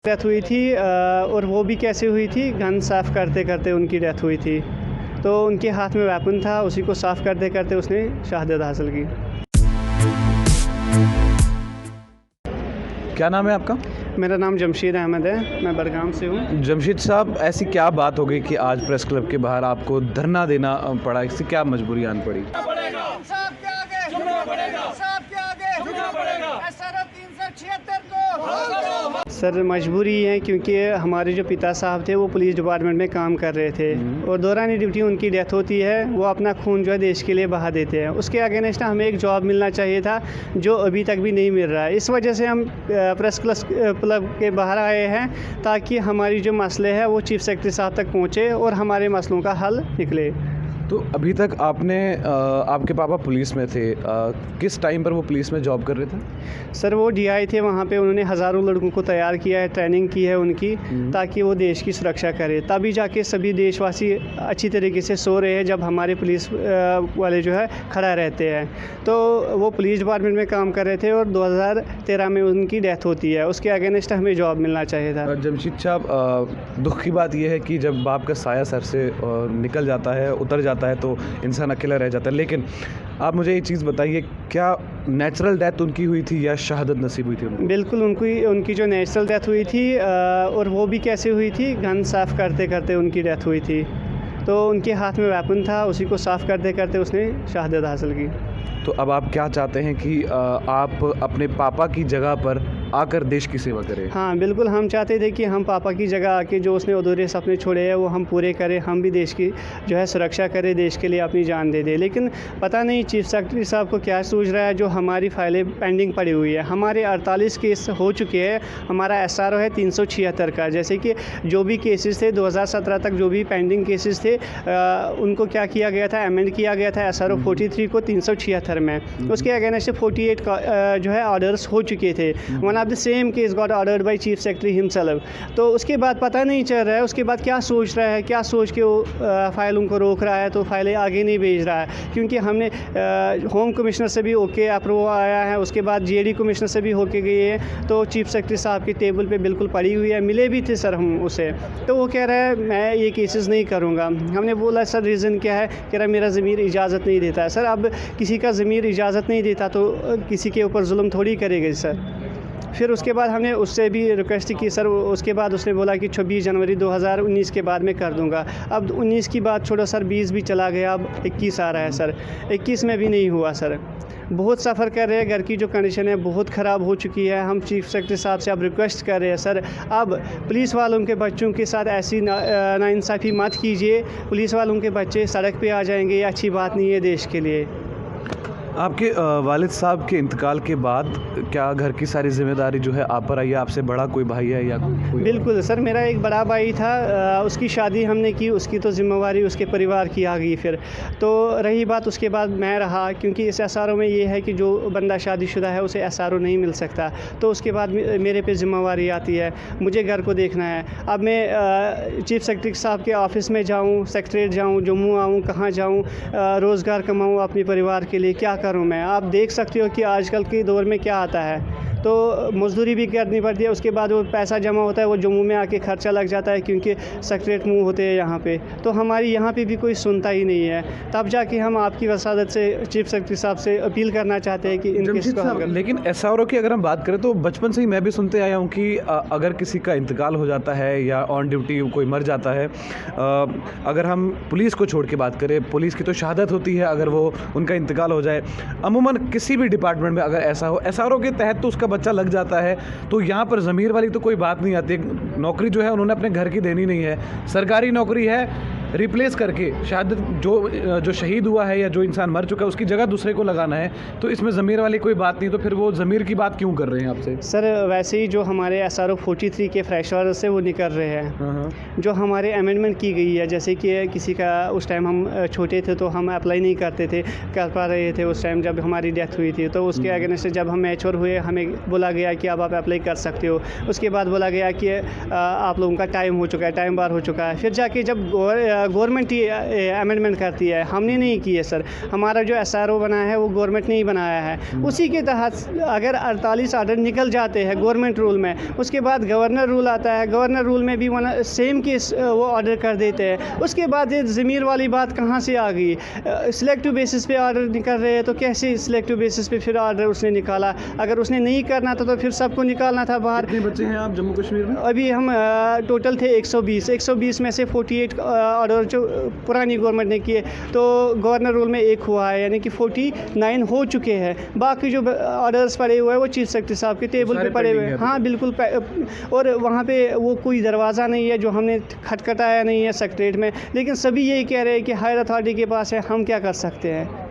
Death हुई थी और वो भी कैसे हुई थी, गन साफ़ करते करते उनकी डेथ हुई थी। तो उनके हाथ में वेपन था, उसी को साफ़ करते करते उसने शहादत हासिल की। क्या नाम है आपका? मेरा नाम जमशीद अहमद है, मैं बड़गाम से हूँ। जमशीद साहब, ऐसी क्या बात हो गई कि आज प्रेस क्लब के बाहर आपको धरना देना पड़ा? इससे क्या मजबूरी आन पड़ी? इंसाफ के आगे झुकना पड़ेगा, इंसाफ के आगे झुकना पड़ेगा। SRO 376 को सर मजबूरी है क्योंकि हमारे जो पिता साहब थे वो पुलिस डिपार्टमेंट में काम कर रहे थे और दौरान ड्यूटी उनकी डेथ होती है, वो अपना खून जो है देश के लिए बहा देते हैं। उसके अगेंस्ट हमें एक जॉब मिलना चाहिए था जो अभी तक भी नहीं मिल रहा है। इस वजह से हम प्रेस क्लब के बाहर आए हैं ताकि हमारी जो मसले हैं वो चीफ सेक्रेटरी साहब तक पहुँचे और हमारे मसलों का हल निकले। तो अभी तक आपने आपके पापा पुलिस में थे, किस टाइम पर वो पुलिस में जॉब कर रहे थे? सर वो DI थे, वहाँ पे उन्होंने हज़ारों लड़कों को तैयार किया है, ट्रेनिंग की है उनकी, ताकि वो देश की सुरक्षा करे। तभी जाके सभी देशवासी अच्छी तरीके से सो रहे हैं जब हमारे पुलिस वाले जो है खड़ा रहते हैं। तो वो पुलिस डिपार्टमेंट में काम कर रहे थे और 2013 में उनकी डेथ होती है। उसके अगेंस्ट हमें जॉब मिलना चाहिए था। जमशीद साहब, दुख की बात यह है कि जब बाप का साया सर से निकल जाता है, उतर जाता है, तो इंसान अकेला रह जाता है। लेकिन आप मुझे ये चीज़ बताइए, क्या नेचुरल डेथ उनकी हुई थी या शहादत नसीब हुई थी उनको? बिल्कुल उनकी जो नेचुरल डेथ हुई थी और वो भी कैसे हुई थी, गन साफ़ करते करते उनकी डेथ हुई थी। तो उनके हाथ में वेपन था, उसी को साफ़ करते करते उसने शहादत हासिल की। तो अब आप क्या चाहते हैं कि आप अपने पापा की जगह पर आकर देश की सेवा करें? हाँ बिल्कुल, हम चाहते थे कि हम पापा की जगह आके जो उसने अधूरे सपने छोड़े हैं वो हम पूरे करें, हम भी देश की जो है सुरक्षा करें, देश के लिए अपनी जान दे दें। लेकिन पता नहीं चीफ सेक्रेटरी साहब को क्या सूझ रहा है, जो हमारी फाइलें पेंडिंग पड़ी हुई है। हमारे 48 केस हो चुके हैं, हमारा SRO है 376 का। जैसे कि जो भी केसेस थे 2017 तक, जो भी पेंडिंग केसेस थे उनको क्या किया गया था, अमेंड किया गया था SRO 43 को 376 में। उसके अगेंस्ट 48 का जो है ऑर्डर्स हो चुके थे। One of the same case got ordered by chief secretary himself. तो उसके बाद पता नहीं चल रहा है उसके बाद क्या सोच रहा है, क्या सोच के वो फाइलों को रोक रहा है, तो फाइलें आगे नहीं भेज रहा है। क्योंकि हमने होम कमिश्नर से भी ओके अप्रूव आया है, उसके बाद GAD कमिश्नर से भी होके गई है, तो चीफ सेक्रेटरी साहब की टेबल पे बिल्कुल पड़ी हुई है, मिले भी थे सर हम उसे। तो वो कह रहा है मैं ये केसेस नहीं करूँगा। हमने बोला सर रीज़न क्या है, कह रहा मेरा ज़मीर इजाज़त नहीं देता है। सर अब किसी का ज़मीर इजाज़त नहीं देता तो किसी के ऊपर जुल्म थोड़ी करेगा सर। फिर उसके बाद हमने उससे भी रिक्वेस्ट की सर, उसके बाद उसने बोला कि 26 जनवरी 2019 के बाद मैं कर दूंगा। अब 19 की बात छोड़ो सर, 20 भी चला गया, अब 21 आ रहा है सर, 21 में भी नहीं हुआ सर। बहुत सफ़र कर रहे हैं, घर की जो कंडीशन है बहुत ख़राब हो चुकी है। हम चीफ सेक्रेटरी साहब से अब रिक्वेस्ट कर रहे हैं सर, अब पुलिस वालों के बच्चों के साथ ऐसी नाइंसाफ़ी मत कीजिए। पुलिस वालों के बच्चे सड़क पे आ जाएंगे, ये अच्छी बात नहीं है देश के लिए। आपके वालिद साहब के इंतकाल के बाद क्या घर की सारी जिम्मेदारी जो है आप पर आई है? आपसे बड़ा कोई भाई है या कोई? बिल्कुल सर, मेरा एक बड़ा भाई था, उसकी शादी हमने की, उसकी तो जिम्मेवारी उसके परिवार की आ गई। फिर तो रही बात उसके बाद मैं रहा, क्योंकि इस SRO में ये है कि जो बंदा शादीशुदा है उसे SRO नहीं मिल सकता। तो उसके बाद मेरे पे जिम्मेवारी आती है, मुझे घर को देखना है। अब मैं चीफ सेक्रेटरी साहब के ऑफ़िस में जाऊँ, सेक्रेटरीट जाऊँ, जम्मू आऊँ, कहाँ जाऊँ, रोज़गार कमाऊँ अपने परिवार के लिए, क्या करूं मैं? आप देख सकते हो कि आजकल के दौर में क्या आता है, तो मजदूरी भी करनी पड़ती है। उसके बाद वो पैसा जमा होता है, वो जम्मू में आके खर्चा लग जाता है, क्योंकि सेक्रेटरीट मूव होते हैं यहाँ पे। तो हमारी यहाँ पे भी कोई सुनता ही नहीं है। तब जाके हम आपकी वसादत से चीफ सेक्रेटरी साहब से अपील करना चाहते हैं कि इन केस को। लेकिन SRO की अगर हम बात करें तो बचपन से ही मैं भी सुनते आया हूँ कि अगर किसी का इंतकाल हो जाता है या ऑन ड्यूटी कोई मर जाता है, अगर हम पुलिस को छोड़ के बात करें, पुलिस की तो शहादत होती है अगर वो उनका इंतकाल हो जाए। अमूमन किसी भी डिपार्टमेंट में अगर ऐसा हो, SRO के तहत तो उसका बच्चा लग जाता है, तो यहाँ पर ज़मीर वाली तो कोई बात नहीं आती। नौकरी जो है उन्होंने अपने घर की देनी नहीं है, सरकारी नौकरी है, रिप्लेस करके शहादत जो शहीद हुआ है या जो इंसान मर चुका है उसकी जगह दूसरे को लगाना है। तो इसमें ज़मीर वाली कोई बात नहीं, तो फिर वो ज़मीर की बात क्यों कर रहे हैं आपसे? सर वैसे ही जो हमारे SRO 43 के फ्रेशर से वो निकल रहे हैं, जो हमारे अमेंडमेंट की गई है। जैसे कि किसी का उस टाइम हम छोटे थे तो हम अप्लाई नहीं करते थे, कर पा रहे थे उस टाइम जब हमारी डेथ हुई थी। तो उसके अगेंस्ट जब हम मैच्योर हुए हमें बोला गया कि अब आप अप्लाई कर सकते हो। उसके बाद बोला गया कि आप लोगों का टाइम हो चुका है, टाइम बार हो चुका है। फिर जाके जब गवर्नमेंट ही अमेंडमेंट करती है, हमने नहीं की है सर। हमारा जो SRO बना है वो गवर्नमेंट ने ही बनाया है। उसी के तहत अगर 48 आर्डर निकल जाते हैं गवर्नमेंट रूल में, उसके बाद गवर्नर रूल आता है, गवर्नर रूल में भी सेम केस वो ऑर्डर कर देते हैं। उसके बाद ये ज़मीर वाली बात कहाँ से आ गई? सिलेक्टिव बेसिस पे ऑर्डर निकल रहे हैं, तो कैसे सिलेक्टिव बेसिस पे फिर ऑर्डर उसने निकाला? अगर उसने नहीं करना था तो फिर सबको निकालना था बाहर। कितने बच्चे हैं आप जम्मू कश्मीर में? अभी हम टोटल थे 120 में से 48 ऑर्डर जो पुरानी गवर्नमेंट ने किए, तो गवर्नर रूल में एक हुआ है, यानी कि 49 हो चुके हैं। बाकी जो ऑर्डर्स पड़े हुए हैं वो चीफ सेक्रेटरी साहब के टेबल पे पड़े हुए हैं। हाँ बिल्कुल, और वहाँ पे वो कोई दरवाज़ा नहीं है जो हमने खटखटाया नहीं है सेक्रेटरीट में, लेकिन सभी यही कह रहे हैं कि हायर अथॉरिटी के पास है, हम क्या कर सकते हैं।